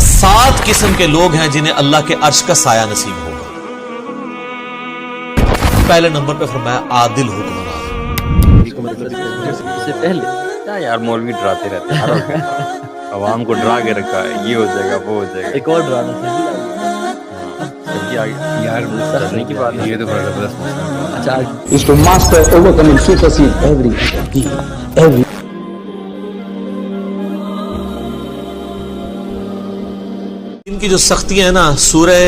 7 قسم کے لوگ ہیں جنہیں اللہ کے عرش کا سایہ نصیب ہوگا۔ پہلے نمبر پہ فرمایا عادل حکمران۔ سے پہلے کیا یار مولوی ڈراتے رہتے ہیں، عوام کو ڈرا کے رکھا ہے، یہ ہو جائے گا وہ ہو جائے گا۔ ایک اور ڈرانا تھا یار کرنے کی بات یہ تو بڑا زبردست مسئلہ ہے۔ اچھا is to master, overcome and supersede every. ان کی جو سختیاں ہیں نا، سورہ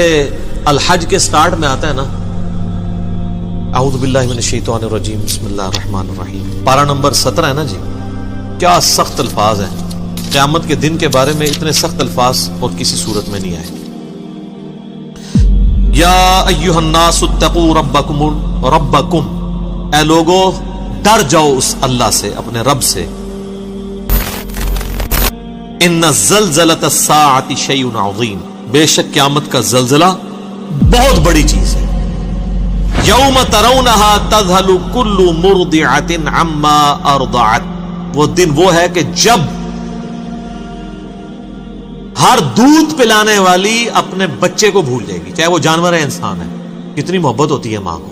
الحج کے سٹارٹ میں آتا ہے نا، اعوذ باللہ من الشیطان الرجیم بسم اللہ الرحمن الرحیم، پارہ نمبر 17 ہے نا جی، کیا سخت الفاظ ہیں۔ قیامت کے دن کے بارے میں اتنے سخت الفاظ اور کسی صورت میں نہیں آئے۔ یا ایھا الناس اتقوا ربکم، اے لوگو ڈر جاؤ اس اللہ سے، اپنے رب سے۔ ان زلزلۃ الساعۃ شیء عظیم، بے شک قیامت کا زلزلہ بہت بڑی چیز ہے۔ یوم ترونھا تذہل کل مرضعۃ عما ارضعت، وہ دن وہ ہے کہ جب ہر دودھ پلانے والی اپنے بچے کو بھول جائے گی، چاہے وہ جانور ہے انسان ہے۔ کتنی محبت ہوتی ہے ماں کو،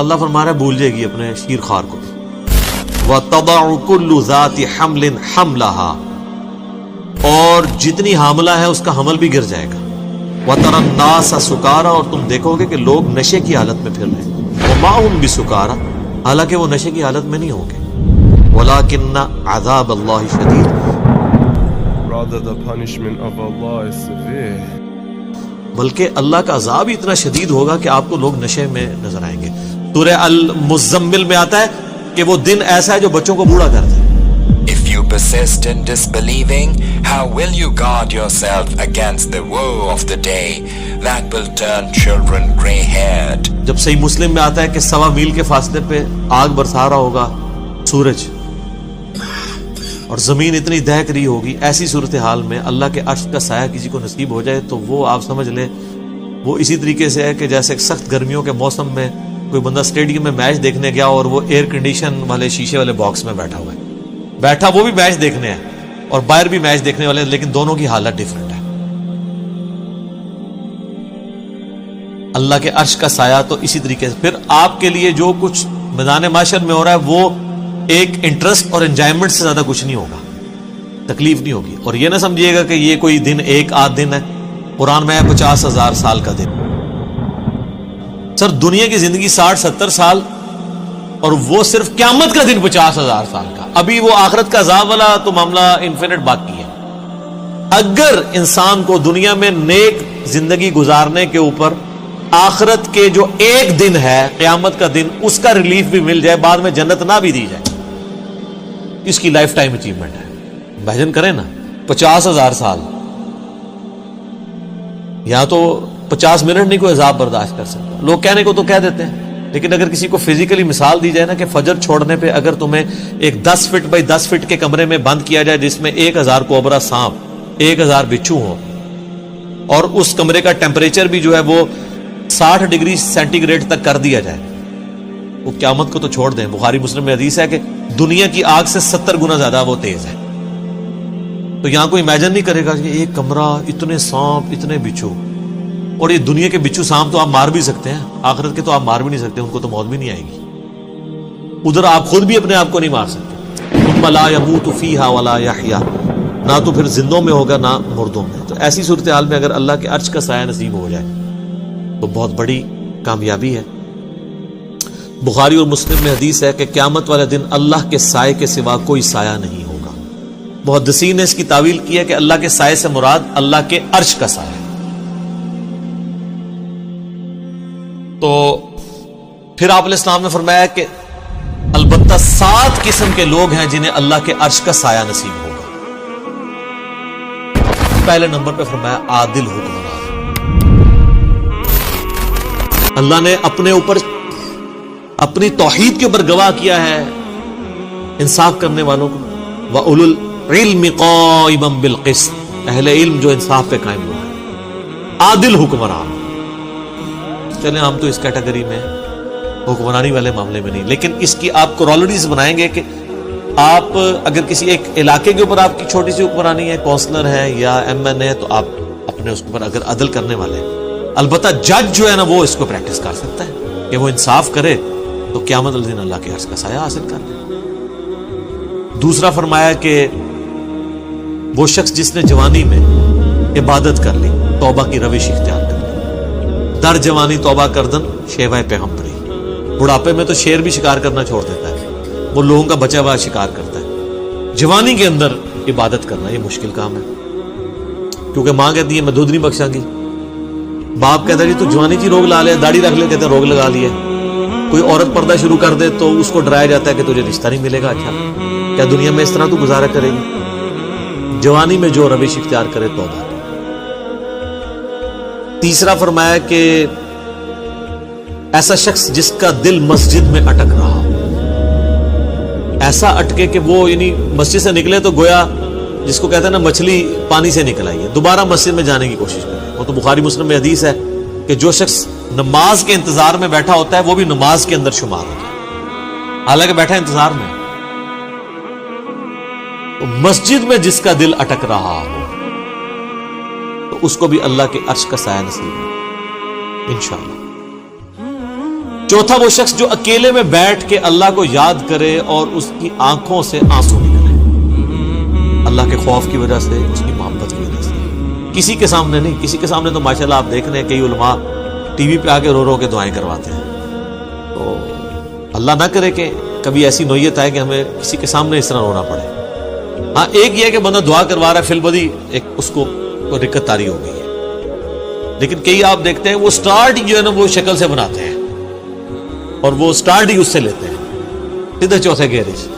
اللہ فرما رہا ہے بھول جائے گی اپنے شیر خوار کو۔ وَتَضَعُ كُلُّ ذَاتِ حَمْلٍ حَمْلَهَا، اور جتنی حاملہ ہے اس کا حمل بھی گر جائے گا۔ وَتَرَى النَّاسَ سُكَارَى، اور تم دیکھو گے کہ لوگ نشے کی حالت میں پھر رہے ہیں۔ وَمَا هُمْ بِسُكَارَى، حالانکہ وہ نشے کی حالت میں نہیں ہوں گے۔ وَلَكِنَّ عَذَابَ اللَّهِ شَدِيدٌ، Rather the punishment of Allah is severe. بلکہ اللہ کا عذاب ہی اتنا شدید ہوگا کہ آپ کو لوگ نشے میں نظر آئیں گے۔ سورہ المزمل میں آتا ہے کہ وہ دن ایسا ہے جو بچوں کو بوڑھا کر دے۔ If you persist in disbelieving, how will you guard yourself against the woe of the day that will turn children gray-haired? جب صحیح مسلم میں آتا ہے کہ 1.25 میل کے فاصلے پہ آگ برسا رہا ہوگا سورج، اور زمین اتنی دہک رہی ہوگی، ایسی صورتحال میں اللہ کے عرش کا سایہ کسی کو نصیب ہو جائے تو وہ آپ سمجھ لیں وہ اسی طریقے سے ہے کہ جیسے سخت گرمیوں کے موسم میں کوئی بندہ اسٹیڈیم میں میچ دیکھنے گیا اور وہ ایئر کنڈیشن والے شیشے والے باکس میں بیٹھا ہوا ہے، بیٹھا وہ بھی میچ دیکھنے ہے اور باہر بھی میچ دیکھنے والے ہیں، لیکن دونوں کی حالت ڈیفرنٹ ہے۔ اللہ کے عرش کا سایہ تو اسی طریقے سے، پھر آپ کے لیے جو کچھ میدان معاشر میں ہو رہا ہے وہ ایک انٹرسٹ اور انجوائمنٹ سے زیادہ کچھ نہیں ہوگا، تکلیف نہیں ہوگی۔ اور یہ نہ سمجھیے گا کہ یہ کوئی دن ایک آدھ دن ہے، قرآن میں ہے 50,000 سال کا دن۔ سر دنیا کی زندگی 60-70 سال، اور وہ صرف قیامت کا دن 50,000 سال کا، ابھی وہ آخرت کا عذاب والا تو معاملہ انفینٹ باقی ہے۔ اگر انسان کو دنیا میں نیک زندگی گزارنے کے اوپر آخرت کے جو ایک دن ہے قیامت کا دن، اس کا ریلیف بھی مل جائے، بعد میں جنت نہ بھی دی جائے، اس کی لائف ٹائم اچیومنٹ ہے۔ امیجن کریں نا 50,000 سال، یا تو 50 منٹ نہیں کوئی عذاب برداشت کر سکتا۔ لوگ کہنے کو تو کہہ دیتے ہیں، لیکن اگر کسی کو فزیکلی مثال دی جائے نا کہ فجر چھوڑنے پہ اگر تمہیں ایک 10 فٹ بائی 10 فٹ کے کمرے میں بند کیا جائے جس میں 1000 کوبرا سانپ، 1000 بچھو ہوں، اور اس کمرے کا ٹیمپریچر بھی جو ہے وہ 60 ڈگری سینٹی گریڈ تک کر دیا جائے، وہ قیامت کو تو چھوڑ دیں۔ بخاری مسلم میں حدیث ہے کہ دنیا کی آگ سے 70 گنا زیادہ وہ تیز ہے۔ تو یہاں کوئی امیجن نہیں کرے گا کہ ایک کمرہ، اتنے سانپ، اتنے بچھو، اور یہ دنیا کے بچھو سانپ تو آپ مار بھی سکتے ہیں، آخرت کے تو آپ مار بھی نہیں سکتے، ان کو تو موت بھی نہیں آئے گی۔ ادھر آپ خود بھی اپنے آپ کو نہیں مار سکتے۔ ثم لا يموت فيها ولا يحيى، نہ تو پھر زندوں میں ہوگا نہ مردوں میں۔ تو ایسی صورتحال میں اگر اللہ کے عرش کا سایہ نصیب ہو جائے تو بہت بڑی کامیابی ہے۔ بخاری اور مسلم میں حدیث ہے کہ قیامت والے دن اللہ کے سائے کے سوا کوئی سایہ نہیں ہوگا۔ محدثین نے اس کی تعویل کی ہے کہ اللہ کے سائے سے مراد اللہ کے عرش کا سایہ ہے۔ تو پھر آپ علیہ السلام نے فرمایا کہ البتہ 7 قسم کے لوگ ہیں جنہیں اللہ کے عرش کا سایہ نصیب ہوگا۔ پہلے نمبر پہ فرمایا عادل حکمران۔ اللہ نے اپنے اوپر اپنی توحید کے اوپر گواہ کیا ہے انصاف کرنے والوں کو، وَأُولُو الْعِلْمِ قَائِمًا بِالْقِسْطِ، اہل علم جو انصاف پہ قائم ہو گئے، عادل حکمران۔ چلیں ہم تو اس کیٹیگری میں حکمرانی والے معاملے میں نہیں، لیکن اس کی آپ کورالریز بنائیں گے کہ آپ اگر کسی ایک علاقے کے اوپر آپ کی چھوٹی سی حکمرانی ہے، کونسلر ہے یا ایم این اے، تو آپ اپنے اس پر اگر عدل کرنے والے ہیں. البتہ جج جو ہے نا وہ اس کو پریکٹس کر سکتا ہے کہ وہ انصاف کرے تو قیامت الدین اللہ کے عرش کا سایہ حاصل کر لے. دوسرا فرمایا کہ وہ شخص جس نے جوانی میں عبادت کر لی, توبہ کی روش اختیار کر لی, در جوانی توبہ کردن شیوہ پیغمبری, بڑھاپے میں تو شیر بھی شکار کرنا چھوڑ دیتا ہے, وہ لوگوں کا بچا ہوا شکار کرتا ہے. جوانی کے اندر عبادت کرنا یہ مشکل کام ہے, کیونکہ ماں کہتی ہے میں دودھ نہیں بخشاں گی, باپ کہتا ہے جی تو جوانی کی روگ لا لے, داڑھی رکھ لے, کہتے ہیں روگ لگا لی ہے. کوئی عورت پردہ شروع کر دے تو اس کو ڈرایا جاتا ہے کہ تجھے رشتہ نہیں ملے گا. اچھا کیا دنیا میں اس طرح تو گزارا کرے گی؟ جوانی میں جو روش اختیار کرے توبہ. تیسرا فرمایا کہ ایسا شخص جس کا دل مسجد میں اٹک رہا ہو, ایسا اٹکے کہ وہ یعنی مسجد سے نکلے تو گویا جس کو کہتے ہیں نا مچھلی پانی سے نکل آئی ہے, دوبارہ مسجد میں جانے کی کوشش کرے. وہ تو بخاری مسلم میں حدیث ہے کہ جو شخص نماز کے انتظار میں بیٹھا ہوتا ہے وہ بھی نماز کے اندر شمار ہوتا ہے, حالانکہ بیٹھا انتظار میں. تو مسجد میں جس کا دل اٹک رہا ہو تو اس کو بھی اللہ کے عرش کا سایہ نصیب ہے انشاءاللہ. چوتھا وہ شخص جو اکیلے میں بیٹھ کے اللہ کو یاد کرے اور اس کی آنکھوں سے آنسو نکلے, اللہ کے خوف کی وجہ سے, اس کی محبت کی وجہ سے. کسی کے سامنے نہیں, کسی کے سامنے تو ماشاءاللہ آپ دیکھ رہے ہیں کئی علماء ٹی وی پہ آ کے رو رو کے دعائیں کرواتے ہیں. تو اللہ نہ کرے کہ کبھی ایسی نوعیت آئے کہ ہمیں کسی کے سامنے اس طرح رونا پڑے. ہاں ایک یہ ہے کہ بندہ دعا کروا رہا ہے, فی البدی ایک اس کو دقت طاری ہو گئی ہے, لیکن کئی آپ دیکھتے ہیں وہ سٹارٹ جو ہے نا وہ شکل سے بناتے ہیں اور وہ سٹارٹ ہی اس سے لیتے ہیں سیدھے چوتھے گہرے سے.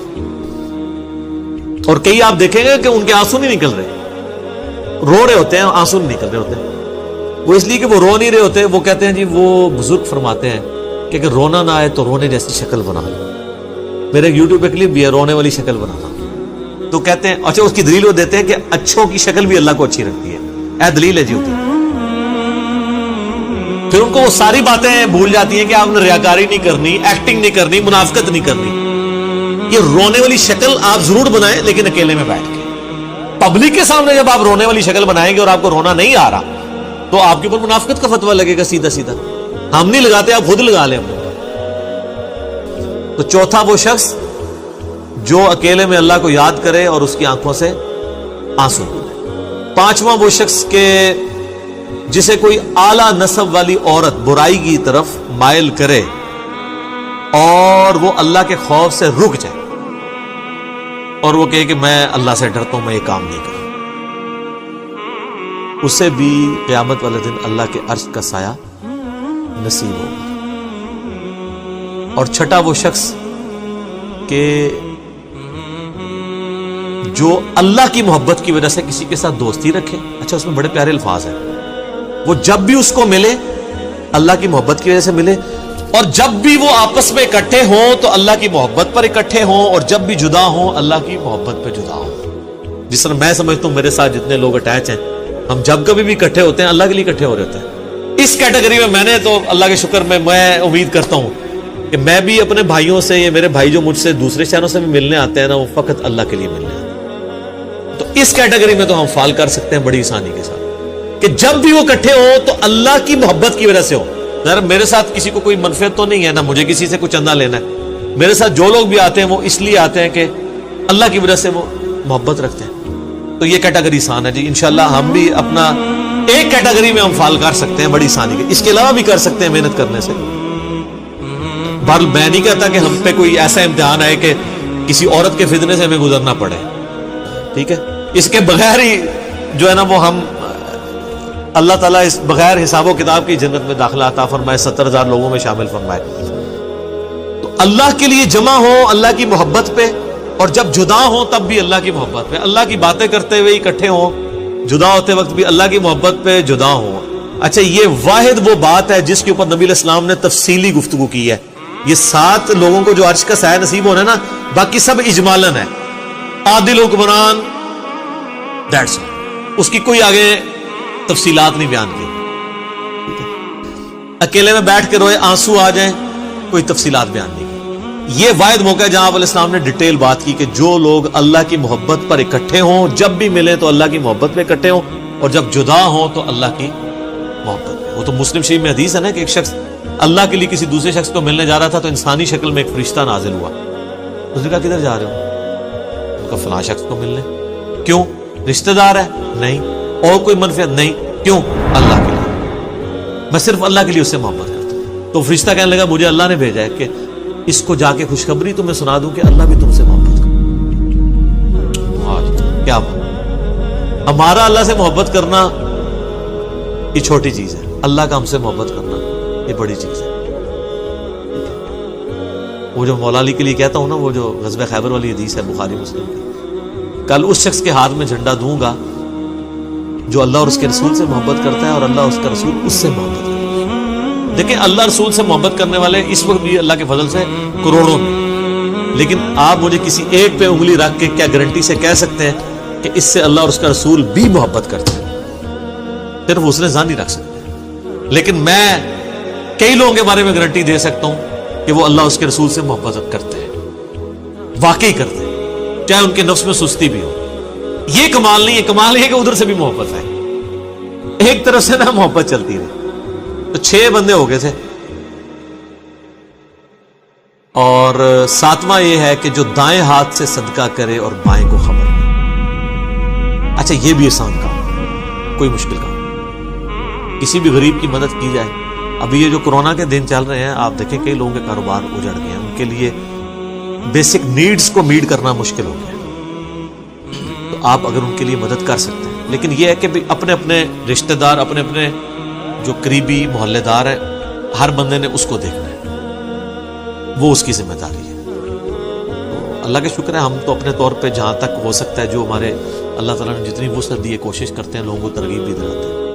اور کئی آپ دیکھیں گے کہ ان کے آنسو نہیں نکل رہے, رو رہے ہوتے ہیں, آنسو نہیں نکل رہے ہوتے ہیں. وہ اس لیے کہ وہ رو نہیں رہے ہوتے. وہ کہتے ہیں جی, وہ بزرگ فرماتے ہیں کہ اگر رونا نہ آئے تو رونے جیسی شکل بنا لو. میرے یوٹیوب پہ کلپ بھی ہے رونے والی شکل بنانا. تو کہتے ہیں اچھا اس کی دلیل وہ دیتے ہیں کہ اچھوں کی شکل بھی اللہ کو اچھی رکھتی ہے. اے دلیل ہے جی ہوتی. پھر ان کو وہ ساری باتیں بھول جاتی ہیں کہ آپ نے ریاکاری نہیں کرنی, ایکٹنگ نہیں کرنی, منافقت نہیں کرنی. یہ رونے والی شکل آپ ضرور بنائیں لیکن اکیلے میں بیٹھ کے. پبلک کے سامنے جب آپ رونے والی شکل بنائیں گے اور آپ کو رونا نہیں آ رہا تو آپ کے اوپر منافقت کا فتویٰ لگے گا سیدھا سیدھا. ہم نہیں لگاتے, آپ خود لگا لیں. تو چوتھا وہ شخص جو اکیلے میں اللہ کو یاد کرے اور اس کی آنکھوں سے آنسو گرے. پانچواں وہ شخص کہ جسے کوئی اعلیٰ نسب والی عورت برائی کی طرف مائل کرے اور وہ اللہ کے خوف سے رک جائے اور وہ کہے کہ میں اللہ سے ڈرتا ہوں, میں یہ کام نہیں کروں, اسے بھی قیامت والے دن اللہ کے عرش کا سایہ نصیب ہوگا. اور چھٹا وہ شخص کہ جو اللہ کی محبت کی وجہ سے کسی کے ساتھ دوستی رکھے. اچھا اس میں بڑے پیارے الفاظ ہیں. وہ جب بھی اس کو ملے اللہ کی محبت کی وجہ سے ملے, اور جب بھی وہ آپس میں اکٹھے ہوں تو اللہ کی محبت پر اکٹھے ہوں, اور جب بھی جدا ہوں اللہ کی محبت پہ جدا ہوں. جس طرح میں سمجھتا ہوں میرے ساتھ جتنے لوگ اٹیچ ہیں, ہم جب کبھی بھی اکٹھے ہوتے ہیں اللہ کے لیے اکٹھے ہو رہے ہوتے ہیں. اس کیٹیگری میں میں نے تو اللہ کے شکر میں امید کرتا ہوں کہ میں بھی اپنے بھائیوں سے, یہ میرے بھائی جو مجھ سے دوسرے شہروں سے بھی ملنے آتے ہیں نا, وہ فقط اللہ کے لیے ملنے آتے ہیں. تو اس کیٹیگری میں تو ہم فال کر سکتے ہیں بڑی آسانی کے ساتھ کہ جب بھی وہ اکٹھے ہوں تو اللہ کی محبت کی وجہ سے ہو. ذرا میرے ساتھ کسی کو کوئی منفعت تو نہیں ہے, نہ مجھے کسی سے کچھ چندہ لینا ہے. میرے ساتھ جو لوگ بھی آتے ہیں وہ اس لیے آتے ہیں کہ اللہ کی وجہ سے وہ محبت رکھتے ہیں. تو یہ کیٹیگری آسان ہے جی. انشاءاللہ ہم بھی اپنا ایک کیٹیگری میں ہم فال کر سکتے ہیں بڑی آسانی کے. اس کے علاوہ بھی کر سکتے ہیں محنت کرنے سے. بہرحال میں نہیں کہتا کہ ہم پہ کوئی ایسا امتحان آئے کہ کسی عورت کے فتنے سے ہمیں گزرنا پڑے, ٹھیک ہے. اس کے بغیر ہی جو ہے نا وہ ہم اللہ تعالیٰ اس بغیر حساب و کتاب کی جنت میں داخلہ عطا فرمائے, 70,000 لوگوں میں شامل فرمائے. تو اللہ کے لیے جمع ہو اللہ کی محبت پہ, اور جب جدا ہوں تب بھی اللہ کی محبت پہ. اللہ کی باتیں کرتے ہوئے اکٹھے ہوں, جدا ہوتے وقت بھی اللہ کی محبت پہ جدا ہوں. اچھا یہ واحد وہ بات ہے جس کے اوپر نبی علیہ السلام نے تفصیلی گفتگو کی ہے. یہ 7 لوگوں کو جو عرش کا سایہ نصیب ہونا ہے نا, باقی سب اجمالاً ہے. عادل حکمران, دیٹس آل. اس کی کوئی آگے تفصیلات نہیں بیان کی. اکیلے میں بیٹھ کے روئے, آنسو آ جائیں, کوئی تفصیلات بیان نہیں کی. یہ واحد موقع ہے جہاں علیہ السلام نے ڈیٹیل بات کی کہ جو لوگ اللہ کی محبت پر اکٹھے ہوں, جب بھی ملے تو اللہ کی محبت پہ اکٹھے ہوں, اور جب جدا ہوں تو اللہ کی محبت میں. وہ تو مسلم شریف میں حدیث ہے نا کہ ایک شخص اللہ کے لیے کسی دوسرے شخص کو ملنے جا رہا تھا تو انسانی شکل میں ایک فرشتہ نازل ہوا. اس نے کہا کدھر جا رہے ہو؟ ان کا فلاں شخص کو ملنے. کیوں؟ رشتہ دار ہے؟ نہیں. اور کوئی منفعت؟ نہیں. کیوں؟ اللہ کے لیے، میں صرف اللہ کے لیے اس سے محبت کرتا ہوں. تو فرشتہ کہنے لگا مجھے اللہ نے بھیجا ہے کہ اس کو جا کے خوشخبری تمہیں سنا دوں کہ اللہ بھی تم سے محبت کرتا. کیا بات! ہمارا اللہ سے محبت کرنا یہ چھوٹی چیز ہے، اللہ کا ہم سے محبت کرنا یہ بڑی چیز ہے. وہ جو مولا علی کے لیے کہتا ہوں نا، وہ جو غزوہ خیبر والی حدیث ہے بخاری مسلم کی، کل اس شخص کے ہاتھ میں جھنڈا دوں گا جو اللہ اور اس کے رسول سے محبت کرتا ہے اور اللہ اس کا رسول اس سے محبت کرتا ہے. دیکھیں اللہ رسول سے محبت کرنے والے اس وقت بھی اللہ کے فضل سے کروڑوں میں، لیکن آپ مجھے کسی ایک پہ انگلی رکھ کے کیا گارنٹی سے کہہ سکتے ہیں کہ اس سے اللہ اور اس کا رسول بھی محبت کرتے ہیں؟ صرف اس نے ظاہر نہیں رکھ سکتے، لیکن میں کئی لوگوں کے بارے میں گارنٹی دے سکتا ہوں کہ وہ اللہ اس کے رسول سے محبت کرتے ہیں، واقعی کرتے ہیں، چاہے ان کے نفس میں سستی بھی ہو. یہ کمال نہیں ہے، کمال یہ ہے کہ ادھر سے بھی محبت ہے، ایک طرف سے نہ محبت چلتی رہی. تو 6 بندے ہو گئے تھے، اور 7واں یہ ہے کہ جو دائیں ہاتھ سے صدقہ کرے اور بائیں کو خبر نہیں. اچھا یہ بھی آسان کام، کوئی مشکل کام. کسی بھی غریب کی مدد کی جائے. ابھی یہ جو کورونا کے دن چل رہے ہیں، آپ دیکھیں کئی لوگوں کے کاروبار اجڑ گئے ہیں، ان کے لیے بیسک نیڈز کو میٹ کرنا مشکل ہو گیا. تو آپ اگر ان کے لیے مدد کر سکتے ہیں، لیکن یہ ہے کہ اپنے اپنے رشتہ دار، اپنے اپنے جو قریبی محلے دار ہیں، ہر بندے نے اس کو دیکھنا ہے، وہ اس کی ذمہ داری ہے. تو اللہ کا شکر ہے ہم تو اپنے طور پہ جہاں تک ہو سکتا ہے، جو ہمارے اللہ تعالیٰ نے جتنی وسعت دی ہے، کوشش کرتے ہیں لوگوں کو ترغیب بھی دلاتے ہیں.